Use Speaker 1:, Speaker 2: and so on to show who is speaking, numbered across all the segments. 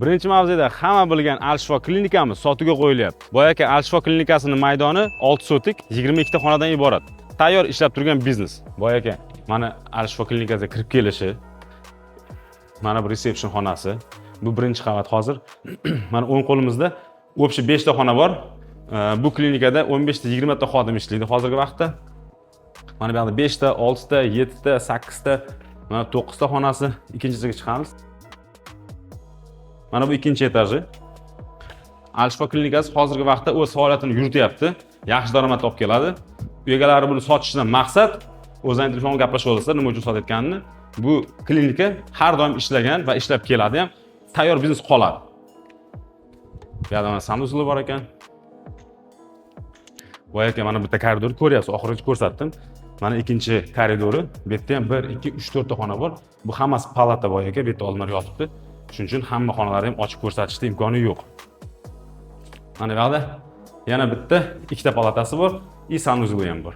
Speaker 1: Birinchi mavzuda hamma bilgan Al-Shifo klinikamiz sotuvga qo'yilyapti. Boy aka Al-Shifo klinikasining maydoni 6 sotik 22 ta xonadan iborat. Tayyor ishlab turgan biznes. Boy aka, mana Al-Shifo klinikasiga kirib kelishi, mana bu resepsiyon xonasi. Bu birinchi qavat hozir. Mana o'ng qo'limizda o'pshi 5 ta xona bor. Bu klinikada 15 ta 20 ta xodim ishlaydi hozirgi vaqtda. Mana bu yerda 5 ta, 6 ta, 7 ta, 8 ta, mana 9 ta xonasi. Ikkinchisiga chiqamiz. Mana bu ikkinchi etaji. Al-Shifo klinikasi hozirgi vaqtda o'z faoliyatini yurityapti. Yaxshi daromad olib keladi. Egalari buni sotishdan maqsad o'zlarining telefonga gaplashib olsa, nima uchun sotayotganini. Bu klinika har doim ishlagan va ishlab keladi ham. Tayyor biznes qoladi. Bu yerda mana sanuzli bor ekan. Boy aka mana bitta koridor ko'ryapsiz, oxirigacha ko'rsatdim. Mana ikkinchi koridori. Bu yerda ham 1, 2, 3, 4 ta xona bor. Bu hammasi palata boy aka, bu yerda olimlar yotibdi. Shuning uchun hamma xonalarni ham ochib ko'rsatishda imkoni yo'q. Mana bu yerda yana bitta ikkita palatasi bor, и sanuzli ham bor.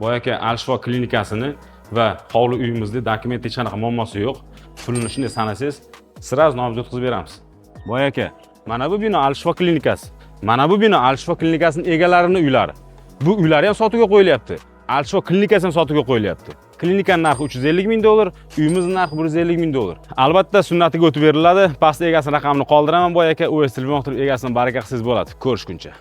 Speaker 1: Boy aka Al-Shifo klinikasini va hovli uyimizda dokument hech qanaqa muammosi yo'q. Pulini shunday sanasangiz, sraz nomzod qilib beramiz. Boy aka, mana bu bino Al-Shifo klinikasi. Mana bu bino Al-Shifo klinikasining egalarining uylari. Bu uylari ham sotuvga qo'yilyapti. Al-Shifo klinikasi ham sotuvga qo'yilyapti. Klinikaning narxi 350 ming dollar, uyimizning narxi 150 ming dollar. Albatta sunnatiga o'tib beriladi. Pastda egasini raqamini qoldiraman boy aka, o'z telefon qilib egasini baraka qilsangiz bo'ladi. Ko'rishguncha.